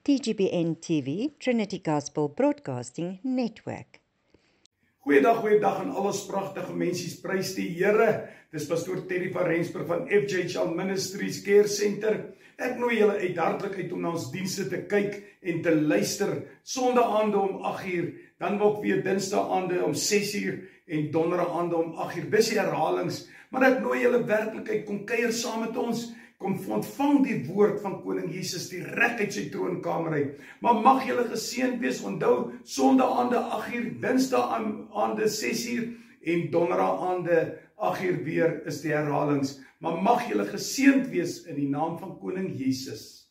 TGBN TV, Trinity Gospel Broadcasting Network. Goeiedag aan al ons pragtige mensies, prys die Here. Dis pastoor Terry van Rensburg van FJHL Ministries Care Center. Ek nooi julle hartlik uit om na ons dienste te kyk en te luister. Sondaande om 8:00, dan ook weer dinsdaande om 6:00 en donderdaande om 8:00. Dis die herhalings, maar ek nooi julle werklik uit, kom kuier saam met ons. Kom ontvang die woord van Koning Jesus direk uit sy troonkamer uit. Maar mag julle geseënd wees. Onthou, sondaande 8:00, dinsdaande 6:00 en donderdaande 8:00 weer is die herhalings. Maar mag julle geseënd wees in die naam van Koning Jesus.